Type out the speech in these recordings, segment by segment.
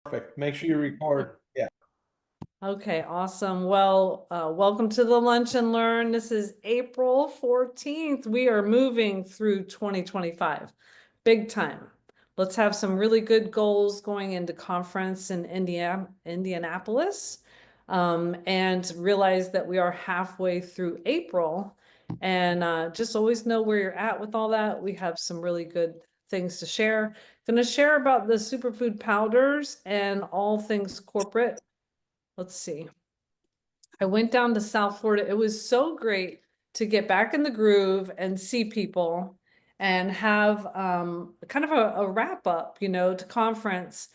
Perfect. Make sure you record. Yeah. Okay, awesome. Well, welcome to the Lunch and Learn. This is April 14th. We are moving through 2025. Big time. Let's have some really good goals going into conference in Indianapolis, and realize that we are halfway through April. And just always know where you're at with all that. We have some really good things to share. Going to share about the superfood powders and all things corporate. Let's see. I went down to South Florida. It was so great to get back in the groove and see people and have kind of a wrap up, to conference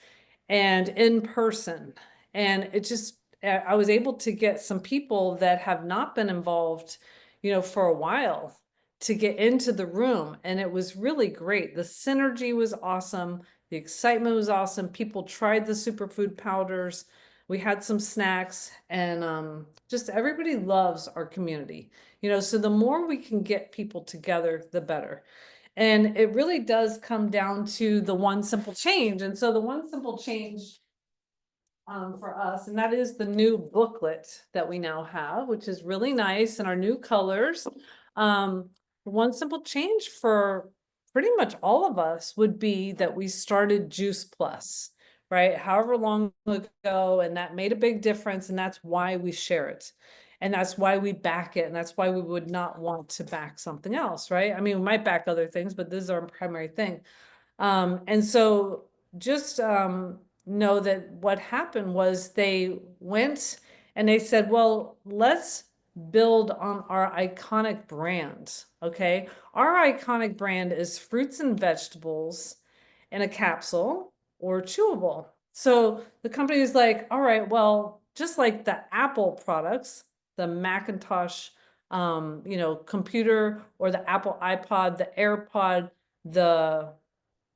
and in person. And it just, I was able to get some people that have not been involved, for a while to get into the room. And it was really great. The synergy was awesome. The excitement was awesome. People tried the superfood powders. We had some snacks, and just everybody loves our community, so the more we can get people together, the better. And it really does come down to the one simple change. And so the one simple change for us, and that is the new booklet that we now have, which is really nice, and our new colors. One simple change for pretty much all of us would be that we started Juice Plus, right? However long ago, and that made a big difference, and that's why we share it. And that's why we back it, and that's why we would not want to back something else, right? I mean, we might back other things, but this is our primary thing. And so just know that what happened was they went and they said, well, let's build on our iconic brand. Okay. Our iconic brand is fruits and vegetables in a capsule or chewable. So the company is like, all right, well, just like the Apple products, the Macintosh, computer, or the Apple iPod, the AirPod, the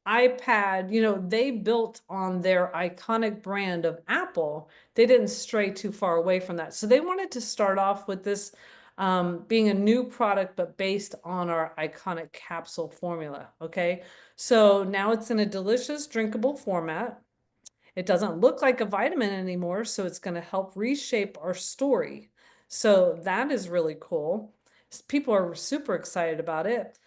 iPad, they built on their iconic brand of Apple. They didn't stray too far away from that. So they wanted to start off with this being a new product, but based on our iconic capsule formula. Okay. So now it's in a delicious, drinkable format. It doesn't look like a vitamin anymore, so it's going to help reshape our story. So that is really cool. People are super excited about it.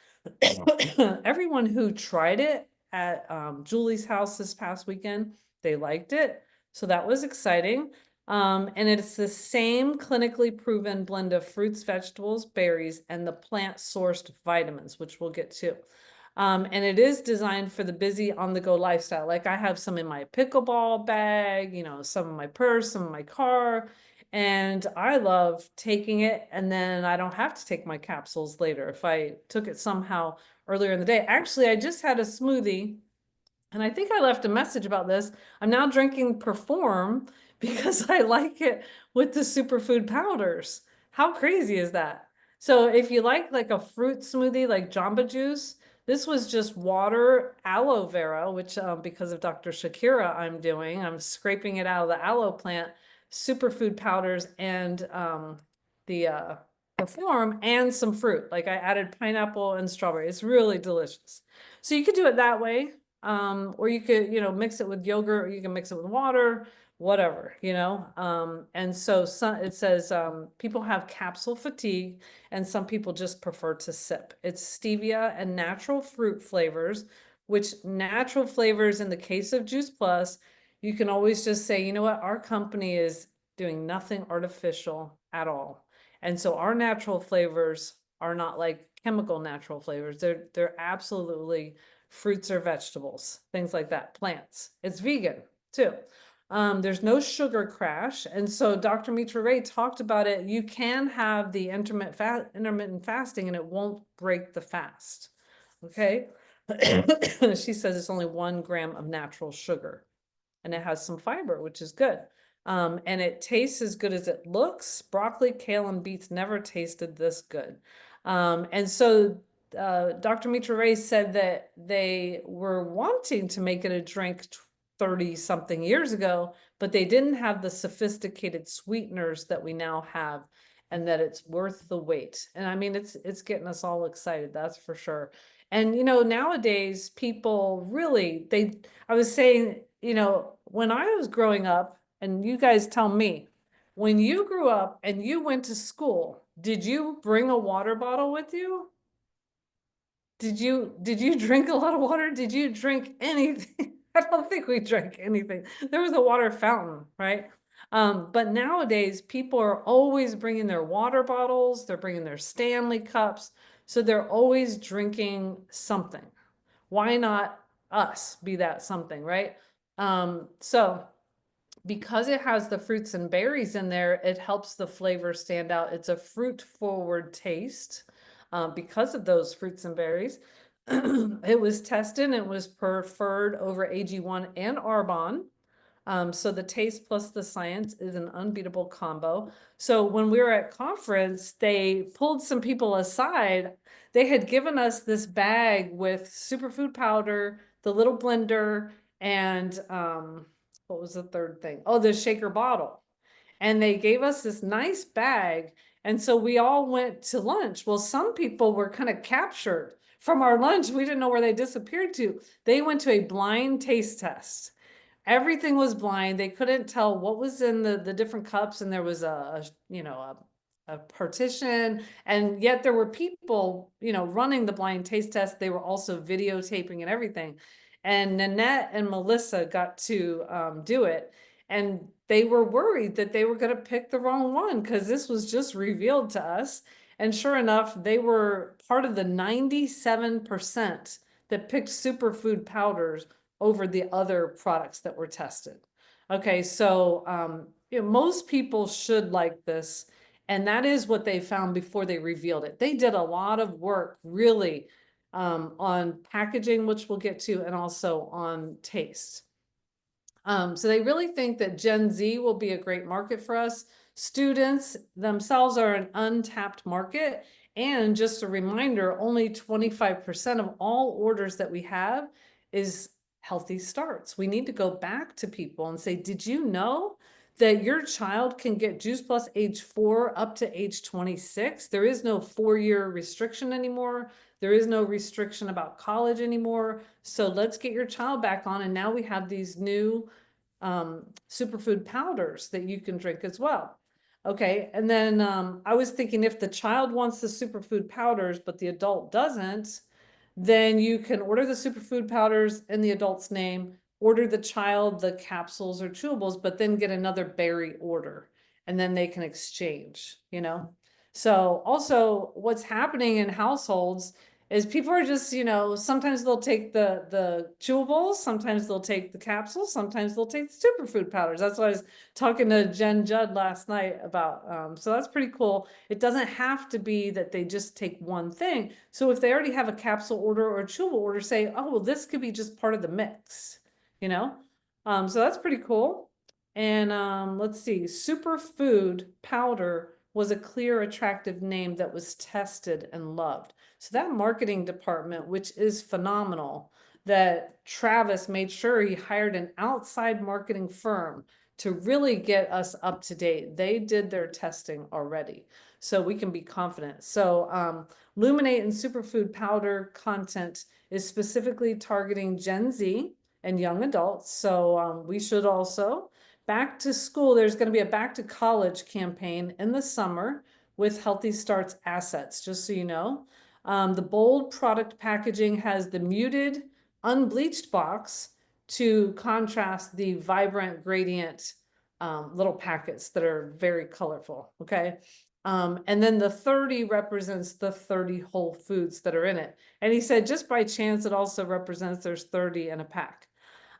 Everyone who tried it at Julie's house this past weekend, they liked it. So that was exciting. And it's the same clinically proven blend of fruits, vegetables, berries, and the plant-sourced vitamins, which we'll get to. And it is designed for the busy on-the-go lifestyle. Like I have some in my pickleball bag, some in my purse, some in my car. And I love taking it, and then I don't have to take my capsules later if I took it somehow earlier in the day. Actually, I just had a smoothie, and I think I left a message about this. I'm now drinking Perform because I like it with the superfood powders. How crazy is that? So if you like a fruit smoothie like Jamba Juice, this was just water, aloe vera, which because of Dr. Shakira I'm scraping it out of the aloe plant, superfood powders, and the Perform, and some fruit. Like I added pineapple and strawberry. It's really delicious. So you could do it that way. Or you could, mix it with yogurt, or you can mix it with water, whatever, and so it says people have capsule fatigue, and some people just prefer to sip. It's stevia and natural fruit flavors, which natural flavors in the case of Juice Plus, you can always just say, you know what, our company is doing nothing artificial at all. And so our natural flavors are not like chemical natural flavors. They're absolutely fruits or vegetables, things like that, plants. It's vegan too. There's no sugar crash. And so Dr. Mitra Ray talked about it. You can have the intermittent fasting and it won't break the fast. Okay. She says it's only 1 gram of natural sugar, and it has some fiber, which is good. And it tastes as good as it looks. Broccoli, kale, and beets never tasted this good. And so Dr. Mitra Ray said that they were wanting to make it a drink 30 something years ago, but they didn't have the sophisticated sweeteners that we now have, and that it's worth the wait. And I mean, it's getting us all excited, that's for sure. And nowadays people really, I was saying, when I was growing up, and you guys tell me, when you grew up and you went to school, did you bring a water bottle with you? Did you drink a lot of water? Did you drink anything? I don't think we drank anything. There was a water fountain, right? But nowadays people are always bringing their water bottles, they're bringing their Stanley cups, so they're always drinking something. Why not us be that something, right? So because it has the fruits and berries in there, it helps the flavor stand out. It's a fruit forward taste because of those fruits and berries. It was tested and it was preferred over AG1 and Arbonne. So the taste plus the science is an unbeatable combo. So when we were at conference, they pulled some people aside. They had given us this bag with superfood powder, the little blender, and what was the third thing? Oh, the shaker bottle. And they gave us this nice bag. And so we all went to lunch. Well, some people were kind of captured from our lunch. We didn't know where they disappeared to. They went to a blind taste test. Everything was blind. They couldn't tell what was in the different cups, and there was a partition, and yet there were people, running the blind taste test. They were also videotaping and everything. And Nanette and Melissa got to do it, and they were worried that they were going to pick the wrong one because this was just revealed to us. And sure enough, they were part of the 97% that picked Superfood Powders over the other products that were tested. Okay, so most people should like this, and that is what they found before they revealed it. They did a lot of work really on packaging, which we'll get to, and also on taste. So they really think that Gen Z will be a great market for us. Students themselves are an untapped market. And just a reminder, only 25% of all orders that we have is healthy starts. We need to go back to people and say, did you know that your child can get Juice Plus age 4 up to age 26? There is no 4-year restriction anymore. There is no restriction about college anymore. So let's get your child back on. And now we have these new superfood powders that you can drink as well. Okay, and then I was thinking if the child wants the superfood powders, but the adult doesn't, then you can order the superfood powders in the adult's name, order the child the capsules or chewables, but then get another berry order, and then they can exchange. So also what's happening in households is people are just, sometimes they'll take the chewables, sometimes they'll take the capsules, sometimes they'll take the superfood powders. That's what I was talking to Jen Judd last night about. So that's pretty cool. It doesn't have to be that they just take one thing. So if they already have a capsule order or a chewable order, say, oh, well, this could be just part of the mix, you know? So that's pretty cool. And let's see, Superfood Powder was a clear, attractive name that was tested and loved. So that marketing department, which is phenomenal, that Travis made sure he hired an outside marketing firm to really get us up to date. They did their testing already, so we can be confident. So Luminate and Superfood Powder content is specifically targeting Gen Z and young adults. So we should also. Back to school, there's going to be a back to college campaign in the summer with Healthy Starts assets, just so you know. The bold product packaging has the muted, unbleached box to contrast the vibrant gradient little packets that are very colorful, okay? And then the 30 represents the 30 whole foods that are in it. And he said, just by chance, it also represents there's 30 in a pack.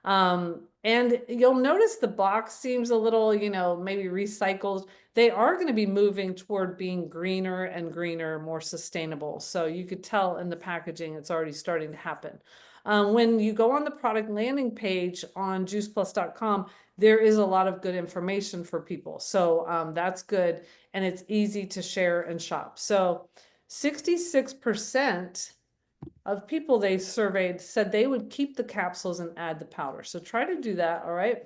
And you'll notice the box seems a little, maybe recycled. They are going to be moving toward being greener and greener, more sustainable. So you could tell in the packaging, it's already starting to happen. When you go on the product landing page on juiceplus.com, there is a lot of good information for people. So that's good. And it's easy to share and shop. So 66% of people they surveyed said they would keep the capsules and add the powder. So try to do that, all right?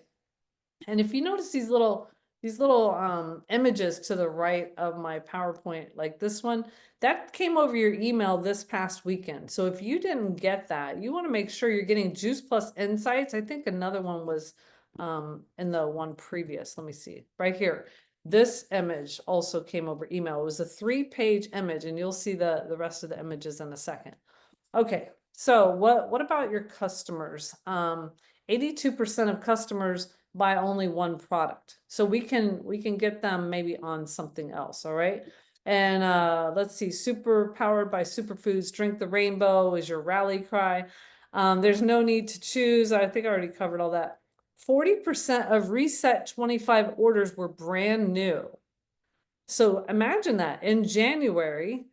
And if you notice these little images to the right of my PowerPoint, like this one, that came over your email this past weekend. So if you didn't get that, you want to make sure you're getting Juice Plus Insights. I think another one was in the one previous, let me see, right here. This image also came over email. It was a 3-page image, and you'll see the rest of the images in a second. Okay, so what about your customers? 82% of customers buy only one product. So we can get them maybe on something else, all right? And let's see, super powered by superfoods, drink the rainbow is your rally cry. There's no need to choose. I think I already covered all that. 40% of Reset 25 orders were brand new. So imagine that in January,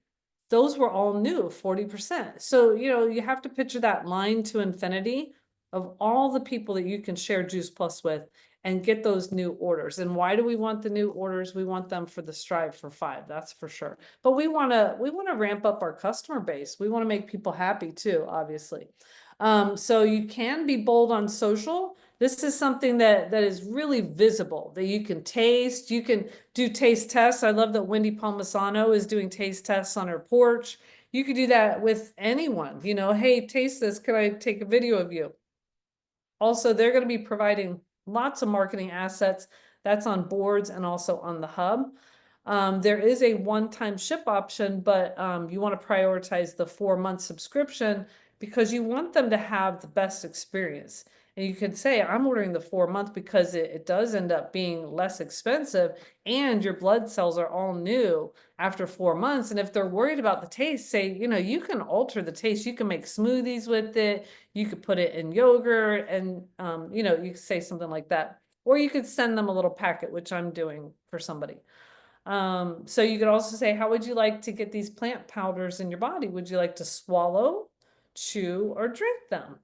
those were all new, 40%. So, you have to picture that line to infinity of all the people that you can share Juice Plus with and get those new orders. And why do we want the new orders? We want them for the Strive for 5, that's for sure. But we want to ramp up our customer base. We want to make people happy too, obviously. So you can be bold on social. This is something that is really visible, that you can taste. You can do taste tests. I love that Wendy Palmisano is doing taste tests on her porch. You could do that with anyone, hey, taste this. Can I take a video of you? Also, they're going to be providing lots of marketing assets. That's on boards and also on the hub. There is a one-time ship option, but you want to prioritize the 4-month subscription because you want them to have the best experience. And you could say, I'm ordering the 4-month because it does end up being less expensive and your blood cells are all new after 4 months. And if they're worried about the taste, say, you can alter the taste. You can make smoothies with it. You could put it in yogurt and, you could say something like that. Or you could send them a little packet, which I'm doing for somebody. So you could also say, how would you like to get these plant powders in your body? Would you like to swallow, chew, or drink them?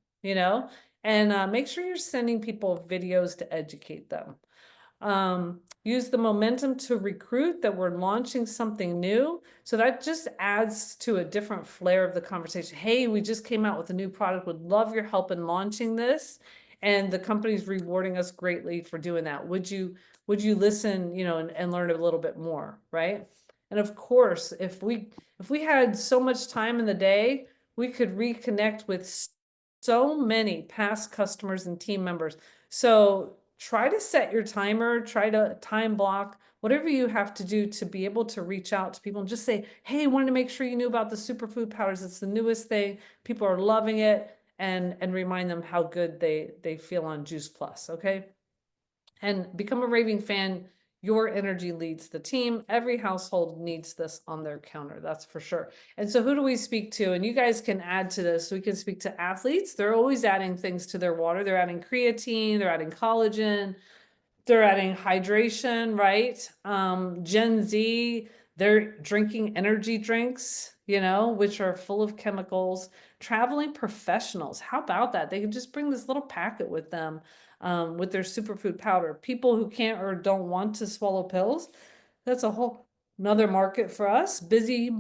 And make sure you're sending people videos to educate them. Use the momentum to recruit that we're launching something new. So that just adds to a different flair of the conversation. Hey, we just came out with a new product. Would love your help in launching this. And the company's rewarding us greatly for doing that. Would you listen, and learn a little bit more, right? And of course, if we had so much time in the day, we could reconnect with so many past customers and team members. So try to set your timer, try to time block, whatever you have to do to be able to reach out to people and just say, hey, I wanted to make sure you knew about the Superfood Powders. It's the newest thing. People are loving it. And remind them how good they feel on Juice Plus, okay? And become a raving fan. Your energy leads the team. Every household needs this on their counter, that's for sure. And so who do we speak to? And you guys can add to this. We can speak to athletes. They're always adding things to their water. They're adding creatine, they're adding collagen, they're adding hydration, right? Gen Z, they're drinking energy drinks, which are full of chemicals. Traveling professionals, how about that? They can just bring this little packet with them, with their superfood powder. People who can't or don't want to swallow pills, that's a whole another market for us. Busy,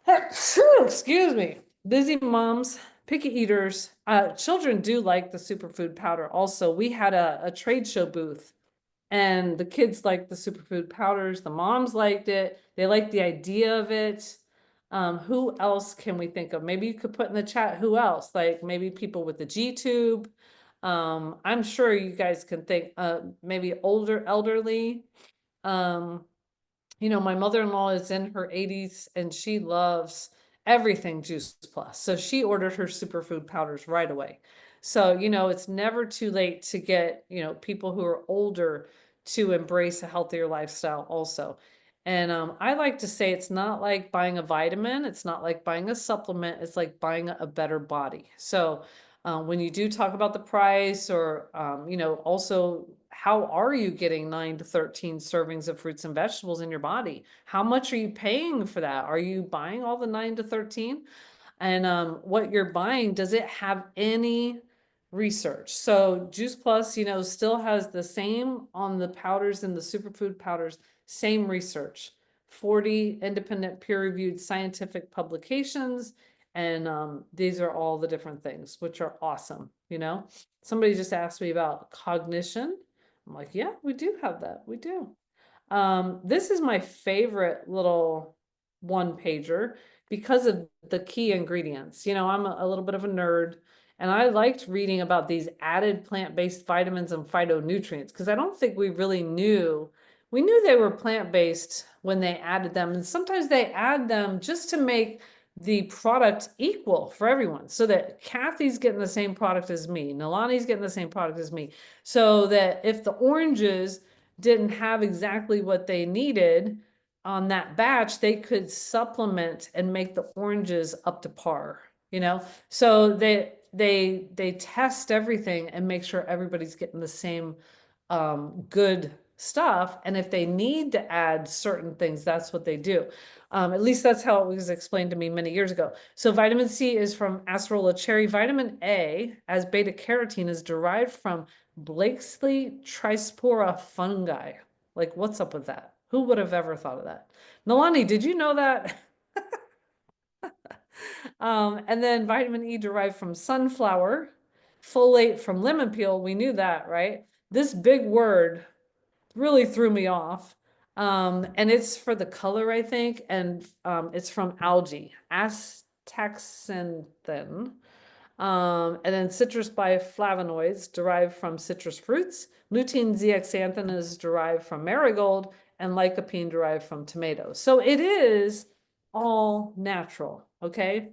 excuse me, busy moms, picky eaters. Children do like the superfood powder. Also, we had a trade show booth and the kids liked the superfood powders. The moms liked it. They liked the idea of it. Who else can we think of? Maybe you could put in the chat who else, like maybe people with the G tube. I'm sure you guys can think, maybe elderly. My mother-in-law is in her 80s and she loves everything Juice Plus. So she ordered her superfood powders right away. So, it's never too late to get, people who are older to embrace a healthier lifestyle also. And I like to say it's not like buying a vitamin. It's not like buying a supplement. It's like buying a better body. So when you do talk about the price or, also how are you getting 9 to 13 servings of fruits and vegetables in your body? How much are you paying for that? Are you buying all the 9 to 13? And what you're buying, does it have any research? So Juice Plus, still has the same on the powders and the superfood powders, same research, 40 independent peer-reviewed scientific publications. And these are all the different things, which are awesome. Somebody just asked me about cognition. I'm like, yeah, we do have that. We do. This is my favorite little one pager because of the key ingredients. I'm a little bit of a nerd And I liked reading about these added plant-based vitamins and phytonutrients because I don't think we really knew. We knew they were plant-based when they added them, and sometimes they add them just to make the product equal for everyone, so that Kathy's getting the same product as me, Nalani's getting the same product as me, so that if the oranges didn't have exactly what they needed on that batch, they could supplement and make the oranges up to par, you know? So they test everything and make sure everybody's getting the same good stuff. And if they need to add certain things, that's what they do. At least that's how it was explained to me many years ago. So vitamin C is from acerola cherry. Vitamin A, as beta carotene, is derived from Blakesley trispora fungi. Like, what's up with that? Who would have ever thought of that? Nalani, did you know that? And then vitamin E derived from sunflower, folate from lemon peel. We knew that, right? This big word really threw me off. And it's for the color, I think, and it's from algae, astaxanthin. And then citrus bioflavonoids derived from citrus fruits. Lutein zeaxanthin is derived from marigold, and lycopene derived from tomatoes. So it is all natural, okay?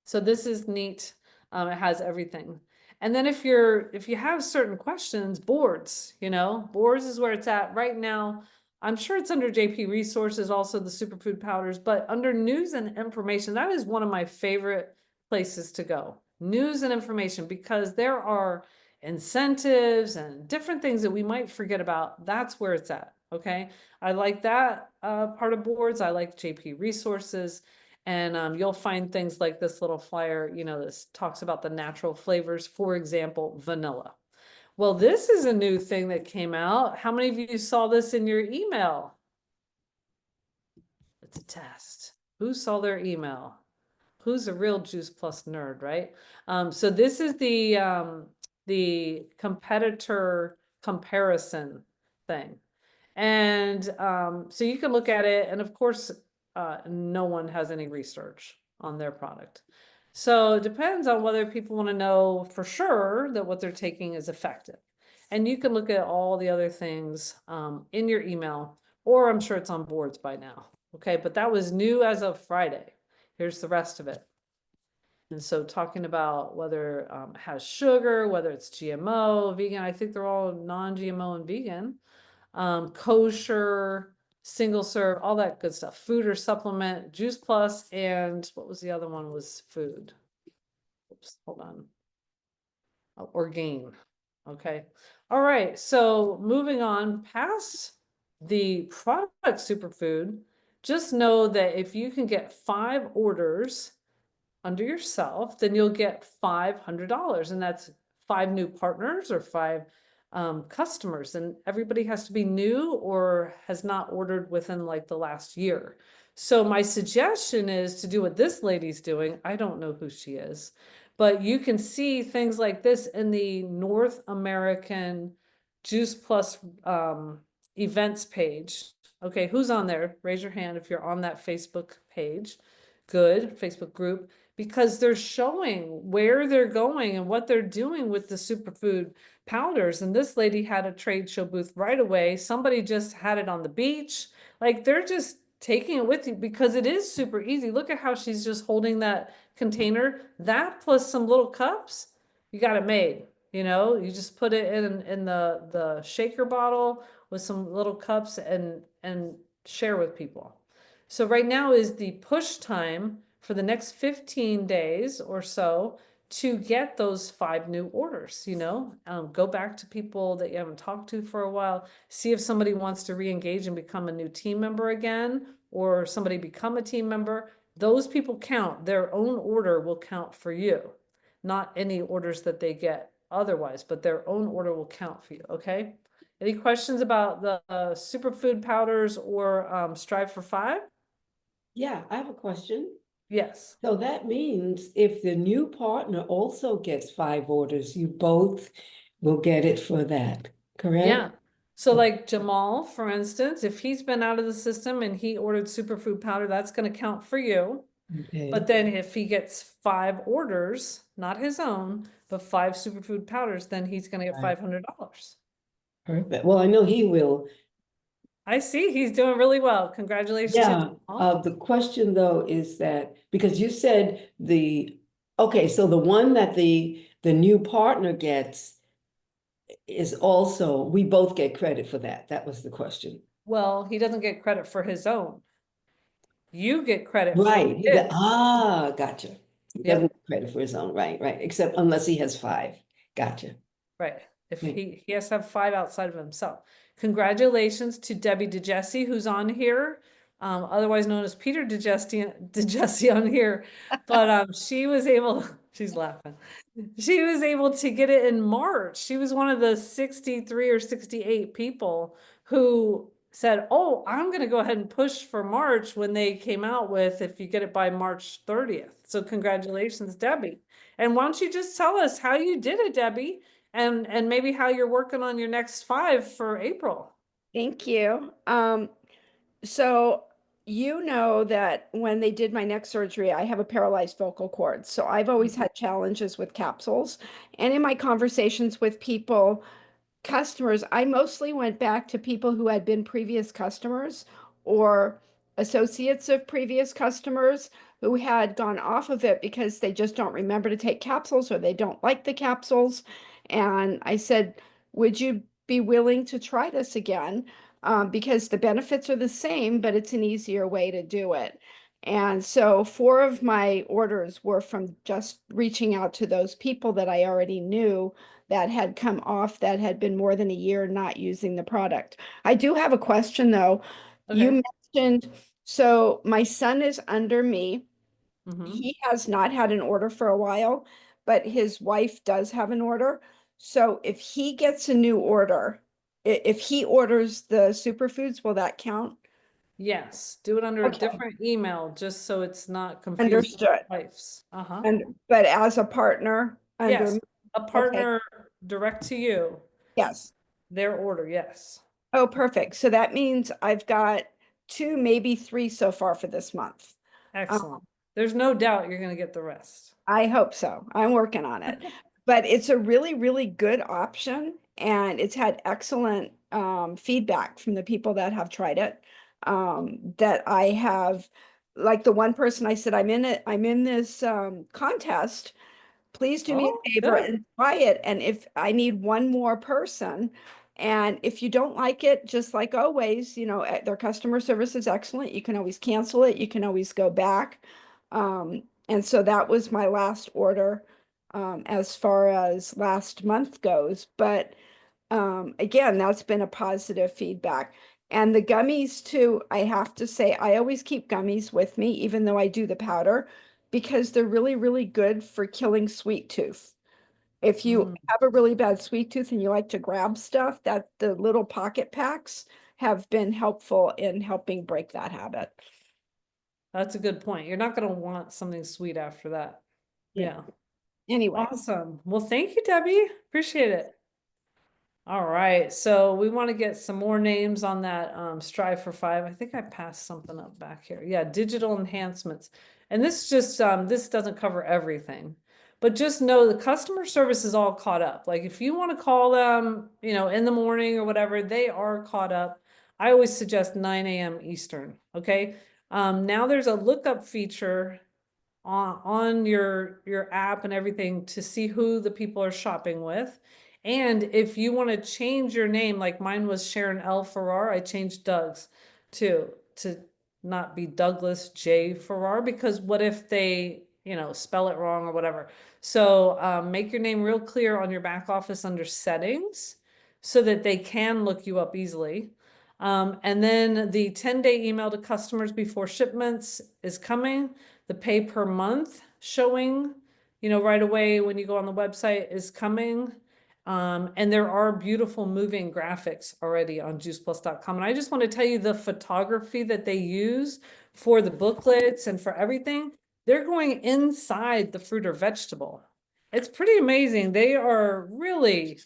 So this is neat. It has everything. And then if you have certain questions, boards, boards is where it's at right now. I'm sure it's under JP Resources, also the Superfood Powders, but under news and information, that is one of my favorite places to go. News and information, because there are incentives and different things that we might forget about. That's where it's at. Okay. I like that part of boards. I like JP Resources. And you'll find things like this little flyer, this talks about the natural flavors, for example, vanilla. Well, this is a new thing that came out. How many of you saw this in your email? It's a test. Who saw their email? Who's a real Juice Plus nerd, right? So this is the competitor comparison thing. And so you can look at it, and of course, no one has any research on their product. So it depends on whether people want to know for sure that what they're taking is effective. And you can look at all the other things in your email, or I'm sure it's on boards by now. Okay, but that was new as of Friday. Here's the rest of it. And so talking about whether it has sugar, whether it's GMO, vegan, I think they're all non-GMO and vegan, kosher, single serve, all that good stuff, food or supplement, Juice Plus, and what was the other one was food. Oops, hold on. Orgain. Okay. All right. So moving on past the product superfood, just know that if you can get 5 orders under yourself, then you'll get $500, and that's 5 new partners or 5 customers, and everybody has to be new or has not ordered within like the last year. So my suggestion is to do what this lady's doing. I don't know who she is, but you can see things like this in the North American Juice Plus events page. Okay, who's on there? Raise your hand if you're on that Facebook page. Good, Facebook group, because they're showing where they're going and what they're doing with the superfood powders. And this lady had a trade show booth right away. Somebody just had it on the beach. Like, they're just taking it with you because it is super easy. Look at how she's just holding that container. That plus some little cups, you got it made. You just put it in the shaker bottle with some little cups and share with people. So right now is the push time for the next 15 days or so to get those 5 new orders. Go back to people that you haven't talked to for a while, see if somebody wants to re-engage and become a new team member again, or somebody become a team member. Those people count. Their own order will count for you, not any orders that they get otherwise, but their own order will count for you. Okay. Any questions about the superfood powders or Strive for 5? Yeah, I have a question. Yes. So that means if the new partner also gets 5 orders, you both will get it for that, correct? Yeah. So like Jamal, for instance, if he's been out of the system and he ordered superfood powder, that's going to count for you. Okay. But then if he gets 5 orders, not his own, but 5 superfood powders, then he's gonna get Right. $500. Perfect. Well, I know he will. I see, he's doing really well. Congratulations. Yeah, the question though is that, because you said okay, so the one that the new partner gets is also, we both get credit for that. That was the question. Well, he doesn't get credit for his own. You get credit for Right, his. gotcha. He Yep. doesn't get credit for his own, right, except unless he has 5. Gotcha. Right, if Yeah. he has to have 5 outside of himself. Congratulations to Debbie DeJesse, who's on here, otherwise known as Peter DeJesse on here. But she was able, she's laughing. She was able to get it in March. She was one of the 63 or 68 people who said, "Oh, I'm gonna go ahead and push for March," when they came out with, if you get it by March 30th. So congratulations, Debbie. And why don't you just tell us how you did it, Debbie? And maybe how you're working on your next 5 for April. Thank you. So you know that when they did my neck surgery, I have a paralyzed vocal cord. So I've always had challenges with capsules. And in my conversations with people, customers, I mostly went back to people who had been previous customers or associates of previous customers who had gone off of it because they just don't remember to take capsules or they don't like the capsules. And I said, would you be willing to try this again? Because the benefits are the same, but it's an easier way to do it. And so 4 of my orders were from just reaching out to those people that I already knew that had come off, that had been more than a year not using the product. I do have a question though. You mentioned, so my son is under me. Mhm. He has not had an order for a while, but his wife does have an order. So if he gets a new order, if he orders the superfoods, will that count? Yes, do it under a Okay. different email, just so it's not confusing Understood. wives. Uh-huh. But as a partner under, Yes, a partner direct to you, yes. their order, yes. Oh, perfect. So that means I've got 2, maybe 3 so far for this month. Excellent. There's no doubt you're gonna get the rest. I hope so. I'm working on it. But it's a really, really good option and it's had excellent feedback from the people that have tried it. That I have, like the one person I said, I'm in this contest. Please do me Oh, a favor good. and try it. And if I need one more person, and if you don't like it, just like always, their customer service is excellent. You can always cancel it. You can always go back. And so that was my last order, as far as last month goes. But again, that's been a positive feedback. And the gummies too, I have to say, I always keep gummies with me, even though I do the powder, because they're really, really good for killing sweet tooth. If you have a really bad sweet tooth and you like to grab stuff, that the little pocket packs have been helpful in helping break that habit. That's a good point. You're not gonna want something sweet after that. Yeah. Yeah. Anyway, Awesome. Well, thank you, Debbie. Appreciate it. All right, so we want to get some more names on that Strive for 5. I think I passed something up back here. Yeah, digital enhancements. And this just this doesn't cover everything. But just know the customer service is all caught up. Like if you want to call them, in the morning or whatever, they are caught up. I always suggest 9 a.m. Eastern, okay? Now there's a lookup feature on your app and everything to see who the people are shopping with. And if you want to change your name, like mine was Sharon L. Farrar, I changed Doug's to not be Douglas J. Farrar, because what if they, spell it wrong or whatever. So make your name real clear on your back office under settings so that they can look you up easily. And then the 10-day email to customers before shipments is coming. The pay per month showing, right away when you go on the website is coming. And there are beautiful moving graphics already on juiceplus.com. And I just want to tell you the photography that they use for the booklets and for everything, they're going inside the fruit or vegetable. It's pretty amazing. They are really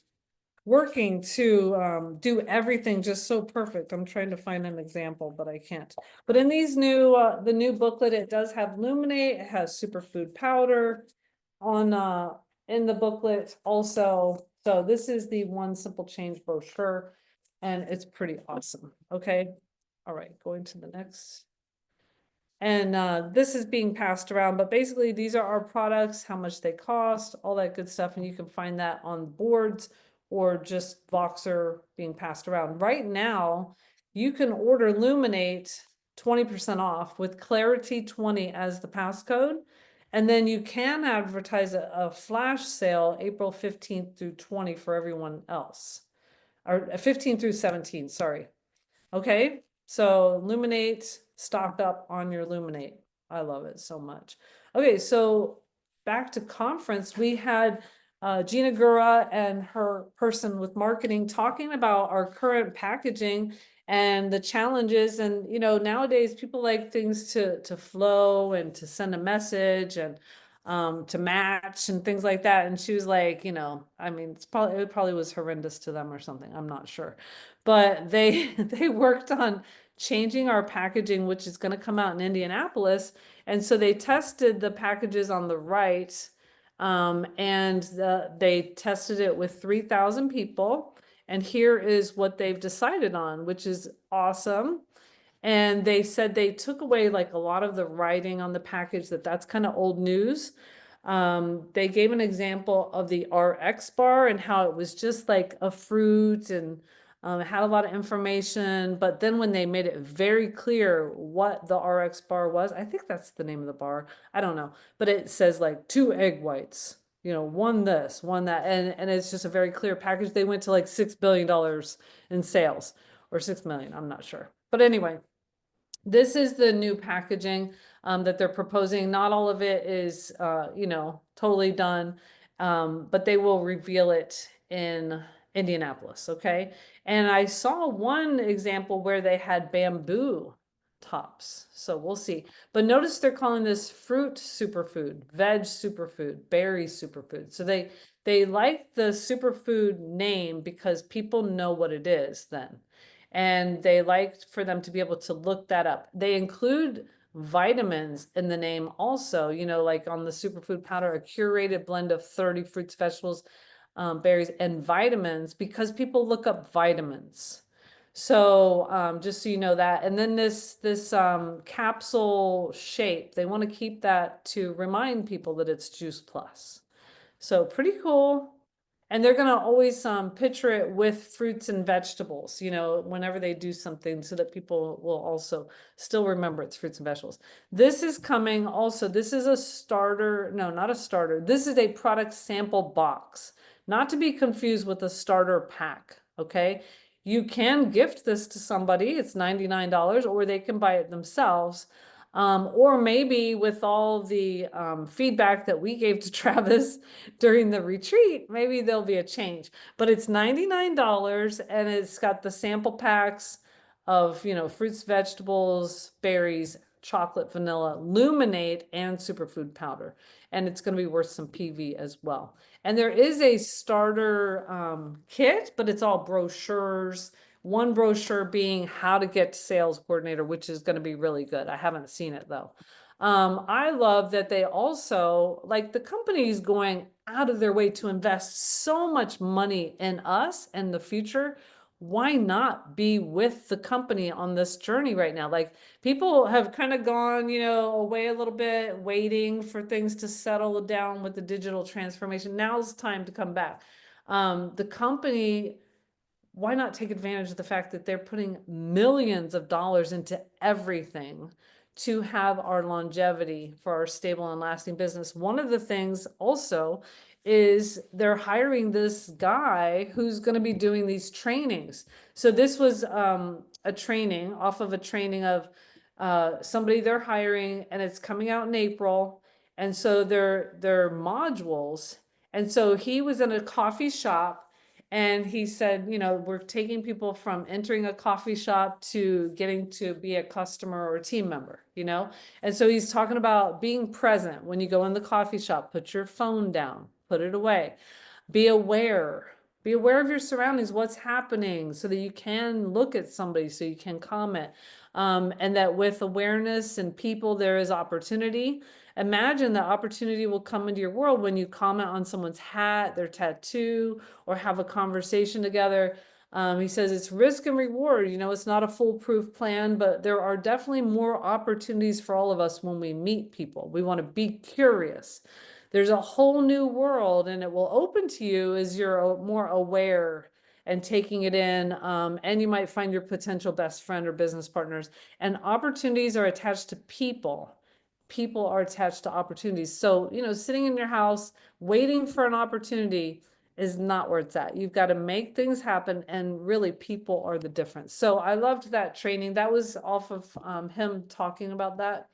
working to do everything just so perfect. I'm trying to find an example, but I can't. But in these new the new booklet, it does have Luminate, it has Superfood Powder on in the booklet also. So this is the One Simple Change brochure, and it's pretty awesome. Okay. All right, going to the next. And this is being passed around, but basically these are our products, how much they cost, all that good stuff. And you can find that on boards or just Voxer being passed around. Right now, you can order Luminate 20% off with Clarity 20 as the passcode. And then you can advertise a flash sale April 15th through 20 for everyone else. Or 15 through 17, sorry. Okay, so Luminate, stock up on your Luminate. I love it so much. Okay, so back to conference, we had Gina Gura and her person with marketing talking about our current packaging and the challenges. And nowadays people like things to flow and to send a message and to match and things like that. And she was like, I mean, it probably was horrendous to them or something. I'm not sure, but they they worked on changing our packaging, which is going to come out in Indianapolis. And so they tested the packages on the right, and they tested it with 3,000 people. And here is what they've decided on, which is awesome. And they said they took away like a lot of the writing on the package, that's kind of old news. They gave an example of the RX bar and how it was just like a fruit and it had a lot of information. But then when they made it very clear what the RX bar was, I think that's the name of the bar. I don't know, but it says like 2 egg whites, one this, one that, and it's just a very clear package. They went to like $6 billion in sales, or 6 million, I'm not sure. But anyway, this is the new packaging that they're proposing. Not all of it is, totally done, but they will reveal it in Indianapolis, okay? And I saw one example where they had bamboo tops, so we'll see. But notice they're calling this fruit superfood, veg superfood, berry superfood. So they like the superfood name because people know what it is then. And they like for them to be able to look that up. They include vitamins in the name also, like on the superfood powder, a curated blend of 30 fruits, vegetables, berries, and vitamins, because people look up vitamins. So just so you know that. And then this capsule shape, they want to keep that to remind people that it's Juice Plus. So pretty cool. And they're gonna always picture it with fruits and vegetables, whenever they do something, so that people will also still remember it's fruits and vegetables. This is coming also. This is a starter. No, not a starter. This is a product sample box, not to be confused with a starter pack. Okay. You can gift this to somebody. It's $99, or they can buy it themselves. Or maybe with all the feedback that we gave to Travis during the retreat, maybe there'll be a change. But it's $99, and it's got the sample packs of, fruits, vegetables, berries, chocolate, vanilla, Luminate, and superfood powder. And it's going to be worth some PV as well. And there is a starter kit, but it's all brochures. One brochure being how to get to sales coordinator, which is going to be really good. I haven't seen it though. I love that they also, like, the company is going out of their way to invest so much money in us and the future. Why not be with the company on this journey right now? Like, people have kind of gone, away a little bit, waiting for things to settle down with the digital transformation. Now's the time to come back. The company, why not take advantage of the fact that they're putting millions of dollars into everything to have our longevity for our stable and lasting business? One of the things also is they're hiring this guy who's going to be doing these trainings. So this was a training off of a training of somebody they're hiring, and it's coming out in April. And so they're modules. And so he was in a coffee shop, and he said, we're taking people from entering a coffee shop to getting to be a customer or a team member, And so he's talking about being present when you go in the coffee shop. Put your phone down, put it away. Be aware Be aware of your surroundings, what's happening, so that you can look at somebody, so you can comment. And that with awareness and people, there is opportunity. Imagine that opportunity will come into your world when you comment on someone's hat, their tattoo, or have a conversation together. He says it's risk and reward. You know, it's not a foolproof plan, but there are definitely more opportunities for all of us when we meet people. We want to be curious. There's a whole new world, and it will open to you as you're more aware and taking it in. And you might find your potential best friend or business partners. And opportunities are attached to people. People are attached to opportunities. So, you know, sitting in your house waiting for an opportunity is not where it's at. You've got to make things happen, and really people are the difference. So I loved that training. That was off of him talking about that.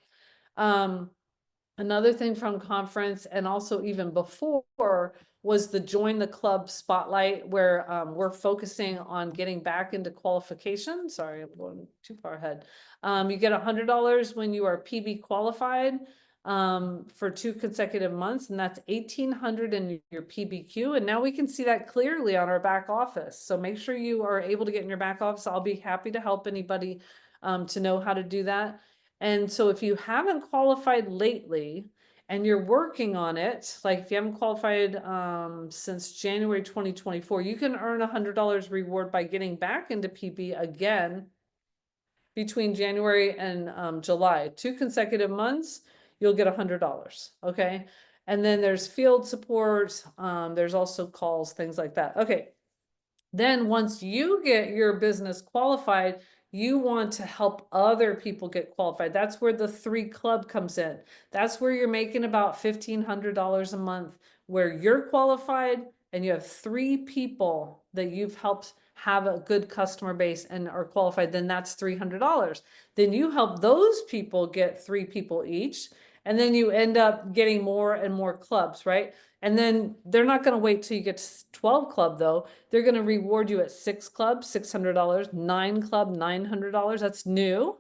Another thing from conference, and also even before, was the Join the Club Spotlight, where we're focusing on getting back into qualification. Sorry, I'm going too far ahead. You get $100 when you are PB qualified for 2 consecutive months, and that's $1,800 in your PBQ. And now we can see that clearly on our back office. So make sure you are able to get in your back office. I'll be happy to help anybody to know how to do that. And so if you haven't qualified lately and you're working on it, like if you haven't qualified since January 2024, you can earn $100 reward by getting back into PB again between January and July. 2 consecutive months, you'll get $100, okay? And then there's field support, there's also calls, things like that. Okay, then once you get your business qualified, you want to help other people get qualified. That's where the 3 Club comes in. That's where you're making about $1,500 a month, where you're qualified and you have 3 people that you've helped have a good customer base and are qualified. Then that's $300. Then you help those people get 3 people each. And then you end up getting more and more clubs, right? And then they're not going to wait till you get to 12 Club though. They're going to reward you at 6 Club, $600, 9 Club, $900. That's new.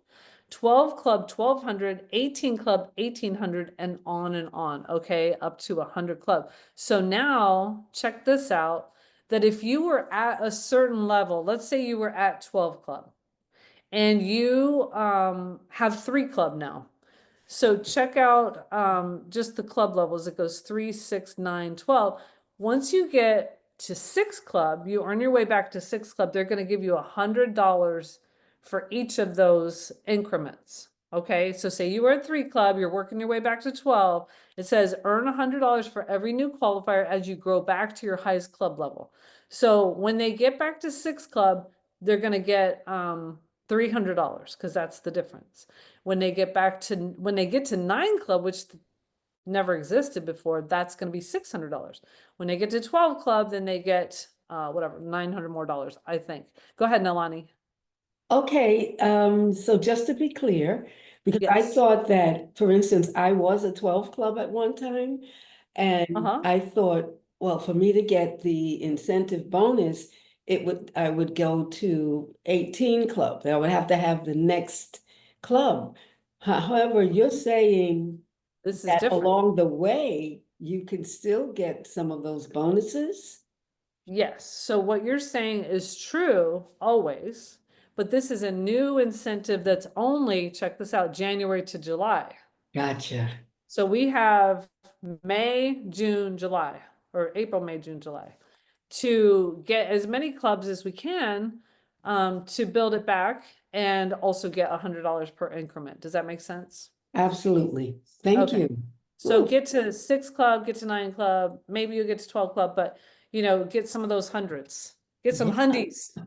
12 Club, $1,200, 18 Club, $1,800, and on, okay, up to 100 Club. So now check this out, that if you were at a certain level, let's say you were at 12 Club and you have 3 Club now. So check out just the club levels. It goes 3, 6, 9, 12. Once you get to 6 Club, you earn your way back to 6 Club. They're going to give you $100 for each of those increments. Okay, so say you were at 3 Club, you're working your way back to 12. It says earn $100 for every new qualifier as you grow back to your highest club level. So when they get back to 6 Club, they're going to get $300 because that's the difference. When they get to 9 Club, which never existed before, that's going to be $600. When they get to 12 Club, then they get whatever, $900 more dollars, I think. Go ahead, Nalani. Okay, so just to be clear, because I Yes. thought that, for instance, I was a 12 Club at one time, and I thought, well, for me to get the incentive bonus, I would go to 18 Club. I would have to have the next club. However, you're saying This is that different. along the way, you can still get some of those bonuses? Yes. So what you're saying is true always, but this is a new incentive that's only, check this out, January to July. Gotcha. So we have May, June, July, or April, May, June, July, to get as many clubs as we can to build it back and also get $100 per increment. Does that make sense? Absolutely. Thank Okay. you. So Ooh. get to 6 Club, get to 9 Club, maybe you'll get to 12 Club, but you know, get some of those hundreds, get some Yeah. hundies,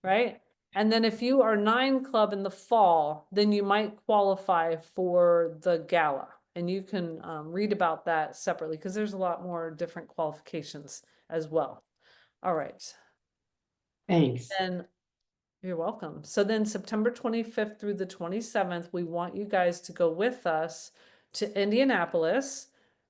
right? And then if you are 9 Club in the fall, then you might qualify for the gala. And you can read about that separately because there's a lot more different qualifications as well. All right. Thanks. And you're welcome. So then September 25th through the 27th, we want you guys to go with us to Indianapolis.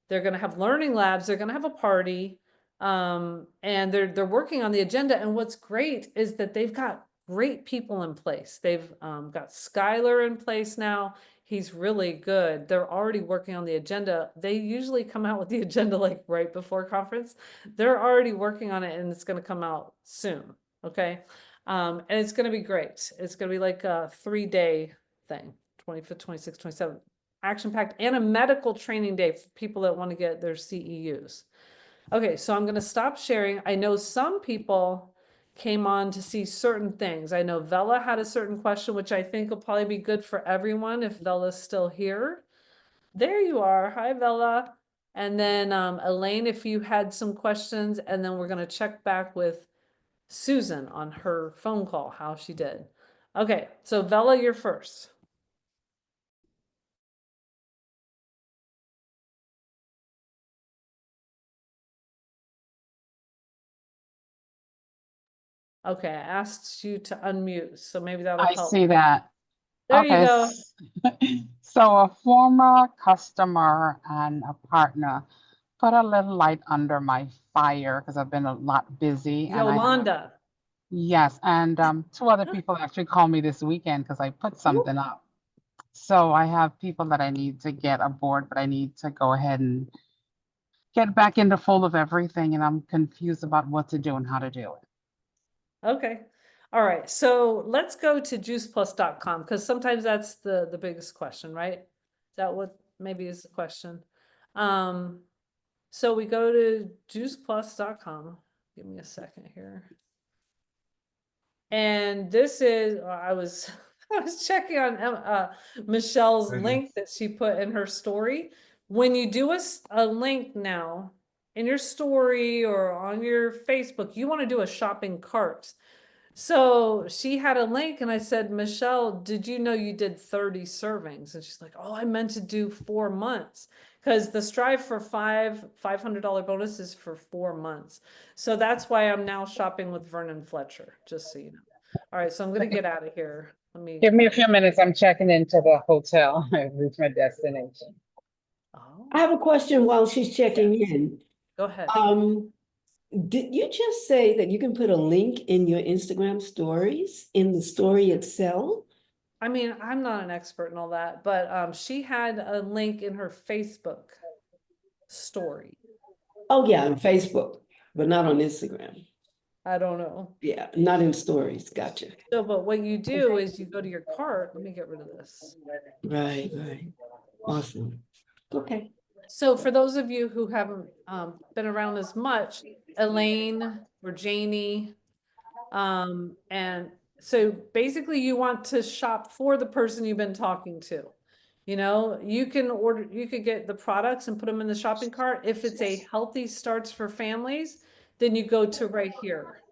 They're going to have learning labs. They're going to have a party. And they're working on the agenda. And what's great is that they've got great people in place. They've got Skylar in place now. He's really good. They're already working on the agenda. They usually come out with the agenda like right before conference. They're already working on it and it's going to come out soon. Okay. And it's going to be great. It's going to be like a 3-day thing, 25th, 26th, 27th, action packed, and a medical training day for people that want to get their CEUs. Okay, so I'm going to stop sharing. I know some people came on to see certain things. I know Vela had a certain question, which I think will probably be good for everyone if Vela's still here. There you are. Hi, Vela. And then Elaine, if you had some questions, and then we're going to check back with Susan on her phone call, how she did. Okay, so Vela, you're first. Okay, I asked you to unmute, so maybe that'll I help. see that. There you go. So a former customer and a partner put a little light under my fire because I've been a lot busy. And I have, Yolanda. yes, and 2 other people actually called me this weekend because I put something up. So I have people that I need to get aboard, but I need to go ahead and get back in the fold of everything, and I'm confused about what to do and how to do it. Okay. All right. So let's go to juiceplus.com because sometimes that's the biggest question, right? Is that what maybe is the question? So we go to juiceplus.com. Give me a second here. And this is, I was I was checking on Michelle's link that she put in her story. When you do a link now in your story or on your Facebook, you want to do a shopping cart. So she had a link and I said, Michelle, did you know you did 30 servings? And she's like, oh, I meant to do 4 months because the Strive for $500 bonus is for 4 months. So that's why I'm now shopping with Vernon Fletcher, just so you know. All right, so I'm going to get out of here. Let me Give me a few minutes. I'm checking into the hotel. I've reached my destination. Oh, I have a question while she's checking in. go ahead. Did you just say that you can put a link in your Instagram stories in the story itself? I mean, I'm not an expert in all that, but she had a link in her Facebook story. Oh, yeah, on Facebook, but not on Instagram. I don't know. Yeah, not in stories. Gotcha. So, but what you do is you go to your cart. Let me get rid of this. Right, right. Awesome. Okay. So for those of you who haven't been around as much, Elaine or Janie, and so basically you want to shop for the person you've been talking to. You know, you could get the products and put them in the shopping cart. If it's a healthy starts for families, then you go to right here.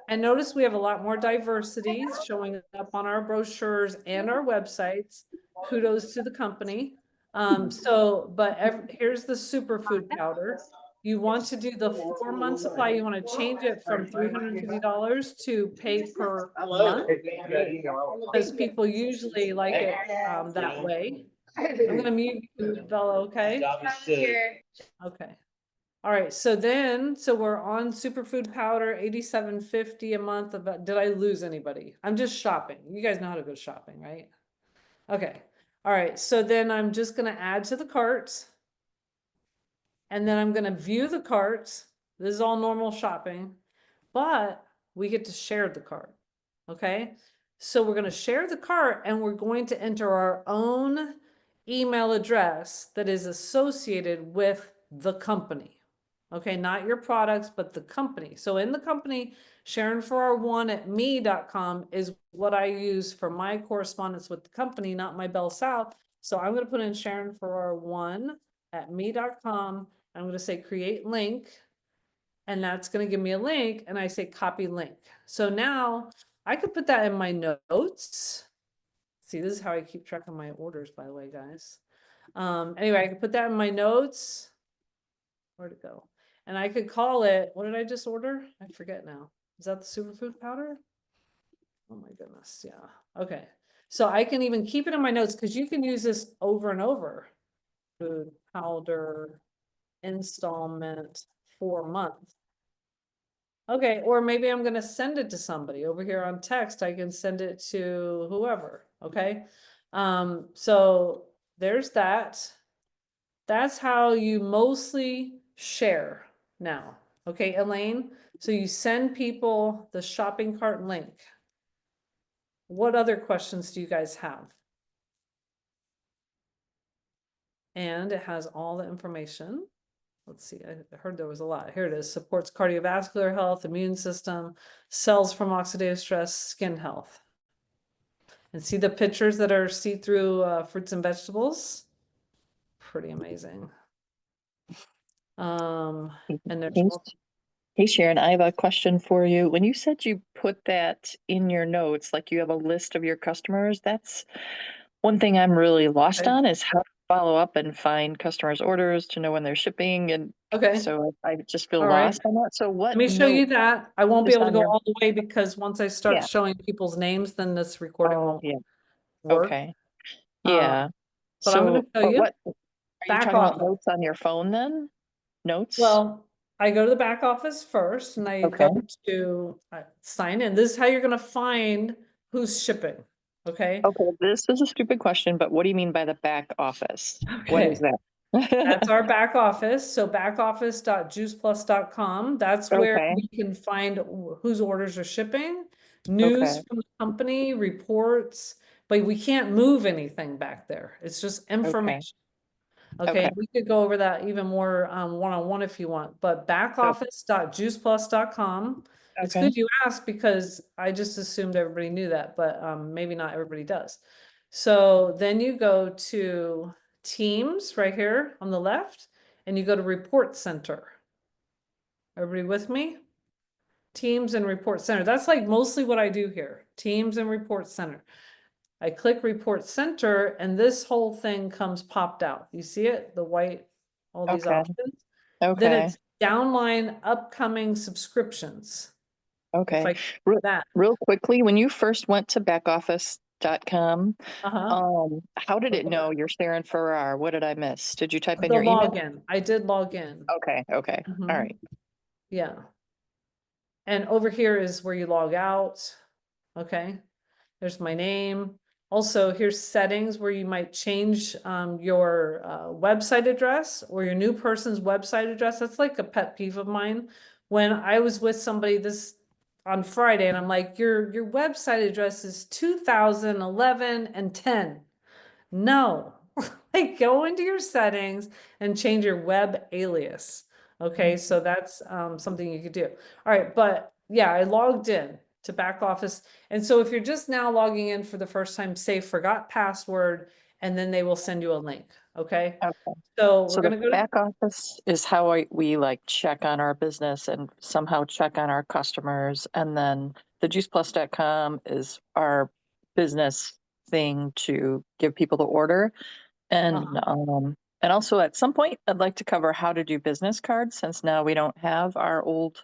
And notice we have a lot more diversity showing up on our brochures and our websites. Kudos to the company. Here's the superfood powder. You want to do the 4-month supply. You want to change it from $350 to pay per month because people usually like it that way. I'm gonna mute you, Bella, okay? Okay. All right, so we're on superfood powder, $87.50 a month. Did I lose anybody? I'm just shopping. You guys know how to go shopping, right? Okay. All right, so then I'm just gonna add to the cart. And then I'm gonna view the cart. This is all normal shopping, but we get to share the cart, okay? So we're gonna share the cart and we're going to enter our own email address that is associated with the company. Okay, not your products, but the company. So in the company, SharonForOur1@me.com is what I use for my correspondence with the company, not my Bell South. So I'm going to put in SharonForOur1@me.com. I'm going to say create link, and that's going to give me a link, and I say copy link. So now I could put that in my notes. See, this is how I keep track of my orders, by the way, guys. Anyway, I could put that in my notes. Where'd it go? And I could call it, what did I just order? I forget now. Is that the superfood powder? Oh my goodness, yeah. Okay. So I can even keep it in my notes because you can use this over and over. Food powder installment 4 months. Okay, or maybe I'm gonna send it to somebody over here on text. I can send it to whoever, okay? So there's that. That's how you mostly share now. Okay, Elaine? So you send people the shopping cart link. What other questions do you guys have? And it has all the information. Let's see, I heard there was a lot. Here it is. Supports cardiovascular health, immune system, cells from oxidative stress, skin health. And see the pictures that are see-through fruits and vegetables? Pretty amazing. And there's Hey, hey, Sharon, I have a question for you. When you said you put that in your notes, like you have a list of your customers, that's one thing I'm really lost Okay. on is how to follow up and find customers' orders to know when they're shipping. And Okay, so I just feel all right. lost on that. So Let what me show you note that. I won't be is able to on go your, all the way because once I start yeah, showing people's names, then this recording oh, won't yeah, work. okay, Um, yeah. but I'm gonna So, show but you what, are you back talking about off. notes on your phone then? Notes? Well, I go to the back office first and I Okay, go to sign in. This is how you're gonna find who's shipping, okay? okay, this is a stupid question, but what do you mean by the back office? What is Okay, that's that? our back office. So backoffice.juiceplus.com. That's where Okay, we can find whose orders are shipping, news okay, from the company, reports, but we can't move anything back there. It's just okay, information. Okay, okay. we could go over that even more one-on-one if you want, but backoffice.juiceplus.com. It's Okay. good you asked because I just assumed everybody knew that, but maybe not everybody does. So then you go to Teams right here on the left, and you go to Report Center. Everybody with me? Teams and Report Center. That's like mostly what I do here. Teams and Report Center. I click Report Center and this whole thing comes popped out. You see it? The white, all these Okay. options. Then Okay. it's downline upcoming subscriptions. If Okay. I Real, that. real quickly, when you first went to backoffice.com, how did it know you're Sharon Farrar? What did I miss? Did you type in The your email? login. I did log in. Okay. Okay. All Mhm. right. Yeah. And over here is where you log out. Okay. There's my name. Also, here's settings where you might change your website address or your new person's website address. That's like a pet peeve of mine. When I was with somebody this on Friday and I'm like, your website address is 2011 and 10. No, like go into your settings and change your web alias. Okay, so that's something you could do. All right, but yeah, I logged in to back office. And so if you're just now logging in for the first time, say forgot password, and then they will send you a link. Okay, Okay. so we're So the gonna go to back office is how we like check on our business and somehow check on our customers. And then the juiceplus.com is our business thing to give people the order. And also at some point, I'd like to cover how to do business cards since now we don't have our old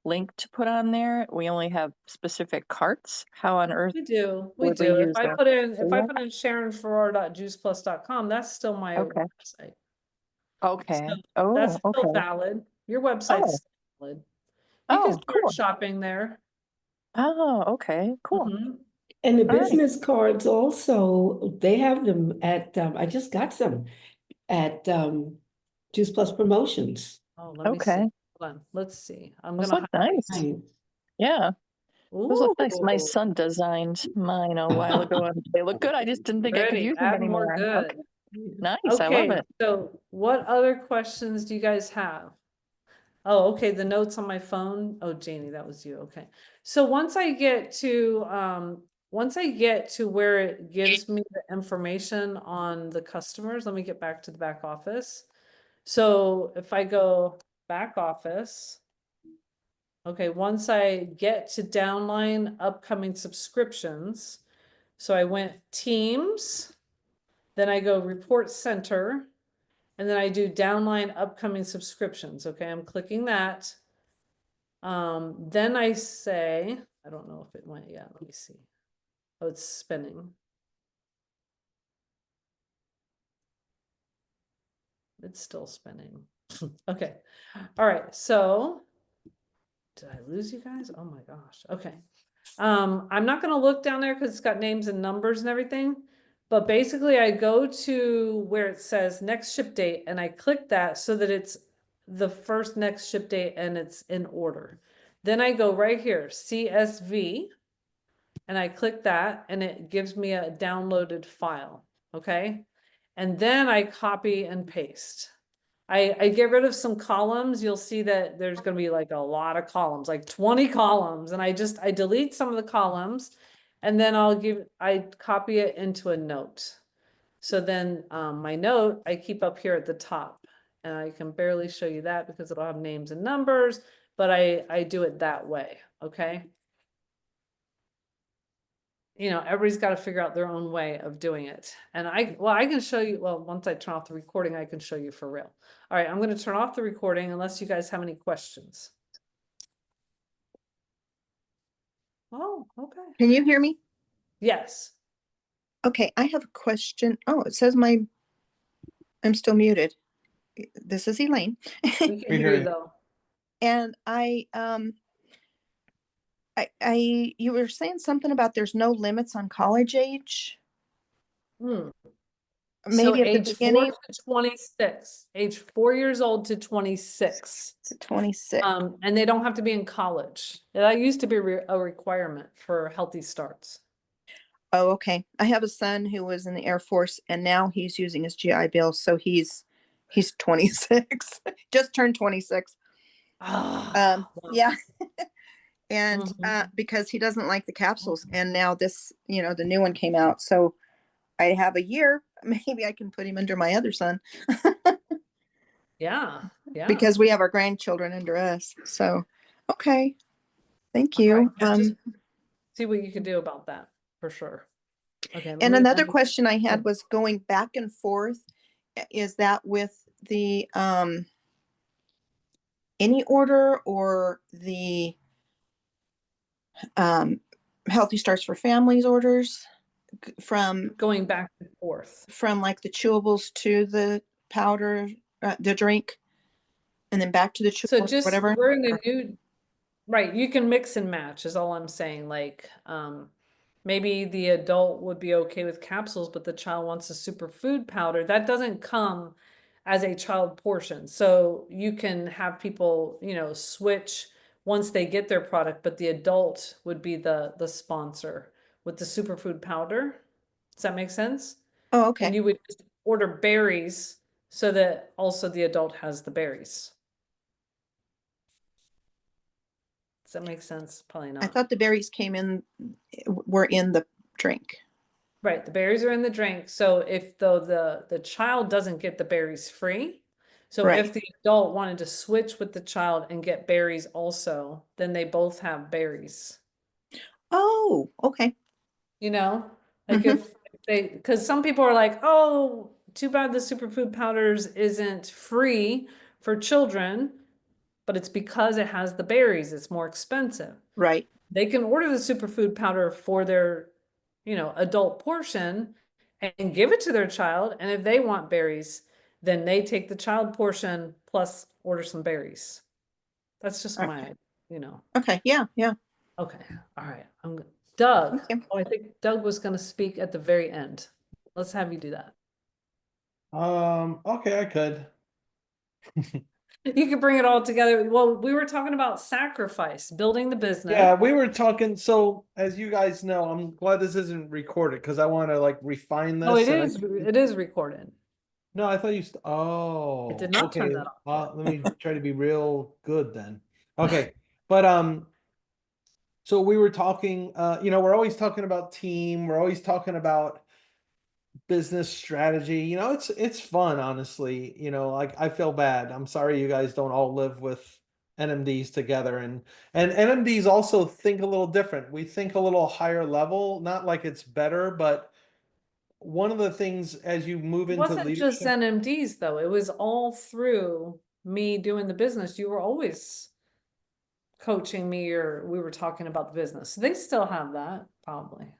link to put on there. We only have specific carts. How on earth we do. would we use If I that? put in Yeah. sharonfarrar.juiceplus.com, that's still my Okay. website. Okay. So that's Oh, still okay. valid. Your website's Oh, still valid. You can oh, start cool. shopping there. Oh, okay. Cool. Mhm. And the All right. business cards also, they have them at, I just got some at Juice Plus Promotions. Oh, let me see. Okay. Hold on. Let's see. I'm Those gonna look highlight. nice. Right. Yeah. Those look nice. My Ooh, son designed mine a while ago and they look good. I just didn't think I could pretty. use them Add more anymore. good. Okay. Nice. I love Okay, it. so what other questions do you guys have? Oh, okay, the notes on my phone. Oh, Janie, that was you. Okay. So once I get to where it gives me the information on the customers, let me get back to the back office. So if I go back office, okay, once I get to downline upcoming subscriptions, so I went Teams, then I go Report Center, and then I do downline upcoming subscriptions. Okay, I'm clicking that. Then I say, I don't know if it went yet. Let me see. Oh, it's spinning. It's still spinning. Okay. All right. So did I lose you guys? Oh my gosh. Okay. I'm not going to look down there because it's got names and numbers and everything, But basically I go to where it says next ship date and I click that so that it's the first next ship date and it's in order. Then I go right here, CSV, and I click that and it gives me a downloaded file, okay? And then I copy and paste. I get rid of some columns. You'll see that there's gonna be like a lot of columns, like 20 columns, and I delete some of the columns, and then I copy it into a note. So then my note I keep up here at the top, and I can barely show you that because it'll have names and numbers, but I do it that way, okay? You know, everybody's got to figure out their own way of doing it. And I can show you, well, once I turn off the recording, I can show you for real. All right, I'm going to turn off the recording unless you guys have any questions. Oh, okay. Can you hear me? Yes. Okay, I have a question. Oh, it says I'm still muted. This is Elaine. We can We hear hear you you. though. And you were saying something about there's no limits on college age. Hmm. Maybe So at the age 4 beginning to 26, age 4 years old to 26. to 26. And they don't have to be in college. That used to be a requirement for Healthy Starts. Oh, okay. I have a son who was in the Air Force and now he's using his GI Bill, so he's 26. Just turned 26. Ah, wow. Yeah. And Mhm. because he doesn't like the capsules, and now this, the new one came out, so I have a year. Maybe I can put him under my other son Yeah, yeah. because we have our grandchildren under us. So, okay, thank All right, you. yeah, just see what you can do about that for sure. Okay. And another question I had was going back and forth. Is that with the any order or the Healthy Starts for Families orders from going back and forth. like the chewables to the powder, the drink, and then back to the So chewables, just whatever? we're in a new, right, you can mix and match is all I'm saying. Like maybe the adult would be okay with capsules, but the child wants a superfood powder. That doesn't come as a child portion. So you can have people, you know, switch once they get their product, but the adult would be the sponsor with the superfood powder. Does that make sense? Oh, And okay. you would just order berries so that also the adult has the berries. Does that make sense? Probably I not. thought the berries were in the drink. Right, the berries are in the drink. So if the child doesn't get the berries free, so Right. if the adult wanted to switch with the child and get berries also, then they both have berries. Oh, okay. You know, like Mhm. if they, because some people are like, oh, too bad the superfood powders isn't free for children, but it's because it has the berries, it's more expensive. Right. They can order the superfood powder for their, you know, adult portion and give it to their child. And if they want berries, then they take the child portion plus order some berries. That's just Okay. my, you know. Okay. Yeah. Yeah. Okay. All right. Doug. Thank you. Oh, I think Doug was going to speak at the very end. Let's have you do that. Okay, I could. You could bring it all together. Well, we were talking about sacrifice, building the business. Yeah, we were talking, so as you guys know, I'm glad this isn't recorded because I want to like refine this. Oh, it and I is. think It is recorded. No, I thought oh, did not turn okay. that off Let me try to be real good then. Okay. But so we were talking, we're always talking about team, we're always talking about business strategy. It's fun, honestly. Like I feel bad. I'm sorry you guys don't all live with NMDs together, and NMDs also think a little different. We think a little higher level, not like it's better, but one of the things as you move It into wasn't just leadership. NMDs though. It was all through me doing the business. You were always coaching me or we were talking about the business. They still have that, probably.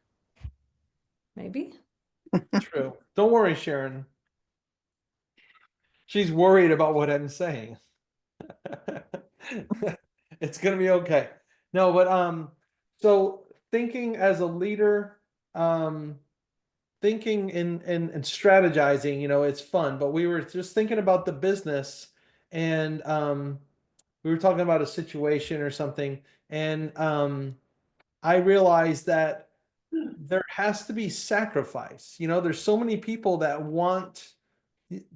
Maybe. True. Don't worry, Sharon. She's worried about what I'm saying. It's gonna be okay. No, but so thinking as a leader, thinking and strategizing, you know, it's fun, but we were just thinking about the business, and we were talking about a situation or something, and I realized that there has to be sacrifice. You know, there's so many people that want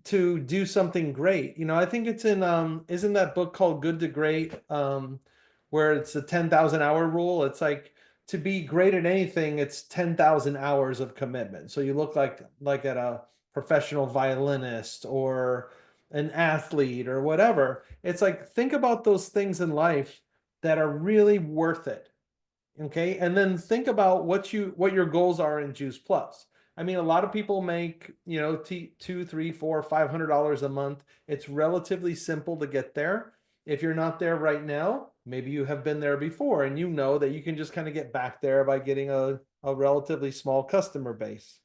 to do something great. You know, I think it's in isn't that book called Good to Great, where it's the 10,000 hour rule. It's like, to be great at anything, it's 10,000 hours of commitment. So you look like at a professional violinist or an athlete or whatever. It's like, think about those things in life that are really worth it. Okay. And then think about what your goals are in Juice Plus. I mean, a lot of people make, you know, $200, $300, $400, $500 a month. It's relatively simple to get there. If you're not there right now, maybe you have been there before, and you know that you can just kind of get back there by getting a relatively small customer base.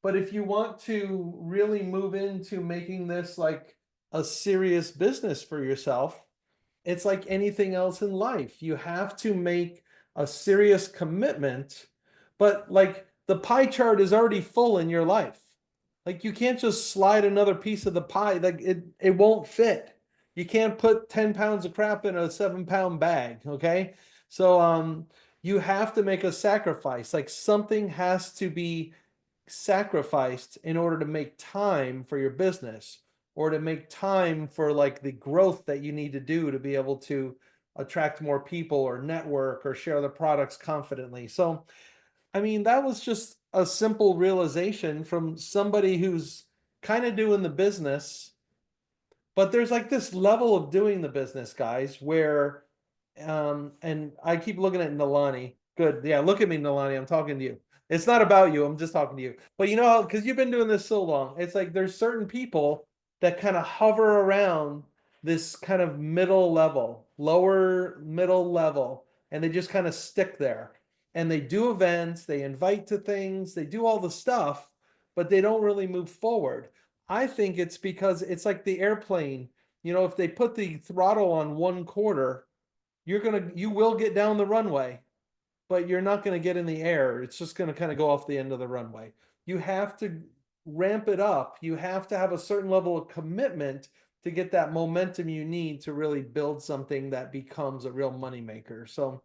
But if you want to really move into making this like a serious business for yourself, it's like anything else in life. You have to make a serious commitment, but like the pie chart is already full in your life. Like you can't just slide another piece of the pie. Like it won't fit. You can't put 10 pounds of crap in a 7-pound bag. Okay. So you have to make a sacrifice. Like something has to be sacrificed in order to make time for your business, or to make time for like the growth that you need to do to be able to attract more people or network or share the products confidently. So, I mean, that was just a simple realization from somebody who's kind of doing the business, but there's like this level of doing the business, guys, where and I keep looking at Nalani. Good. Yeah, look at me, Nalani. I'm talking to you. It's not about you. I'm just talking to you. But you know, because you've been doing this so long, it's like there's certain people that kind of hover around this kind of middle level, lower middle level, and they just kind of stick there. And they do events, they invite to things, they do all the stuff, but they don't really move forward. I think it's because it's like the airplane. You know, if they put the throttle on 1/4, you will get down the runway, but you're not going to get in the air. It's just going to kind of go off the end of the runway. You have to ramp it up. You have to have a certain level of commitment to get that momentum you need to really build something that becomes a real moneymaker. So,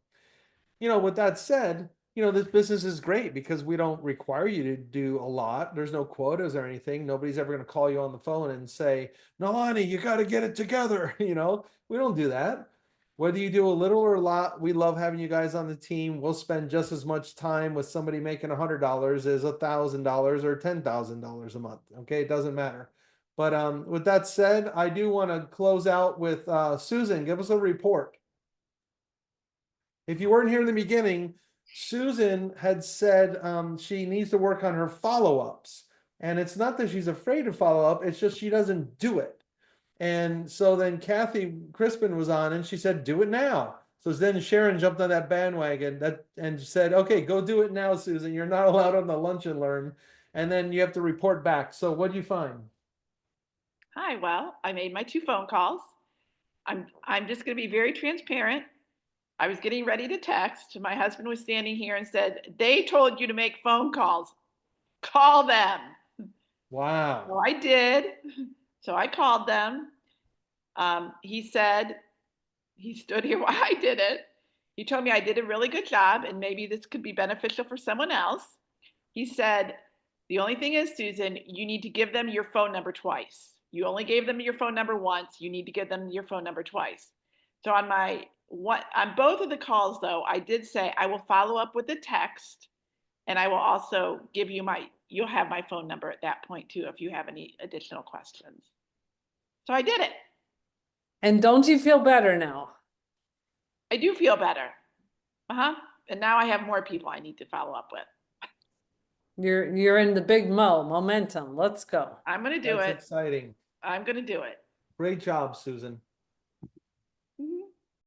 you know, with that said, you know, this business is great because we don't require you to do a lot. There's no quotas or anything. Nobody's ever going to call you on the phone and say, Nalani, you got to get it together. You know, we don't do that. Whether you do a little or a lot, we love having you guys on the team. We'll spend just as much time with somebody making $100 as $1,000 or $10,000 a month. Okay, it doesn't matter. But with that said, I do want to close out with Susan. Give us a report. If you weren't here in the beginning, Susan had said she needs to work on her follow-ups. And it's not that she's afraid to follow up, it's just she doesn't do it. And so then Kathy Crispin was on and she said, do it now. So then Sharon jumped on that bandwagon and said, okay, go do it now, Susan. You're not allowed on the lunch and learn. And then you have to report back. So what do you find? Hi, well, I made my 2 phone calls. I'm just going to be very transparent. I was getting ready to text. My husband was standing here and said, "They told you to make phone calls. Call them." Wow. So I did. So I called them. He said, he stood here while I did it. He told me I did a really good job and maybe this could be beneficial for someone else. He said, the only thing is, Susan, you need to give them your phone number twice. You only gave them your phone number once. You need to give them your phone number twice. So on both of the calls, though, I did say I will follow up with a text, and I will also give you you'll have my phone number at that point too if you have any additional questions. So I did it. And don't you feel better now? I do feel better. And now I have more people I need to follow up with. You're in the big momentum. Let's go. I'm going to do That's it. exciting. I'm going to do it. Great job, Susan.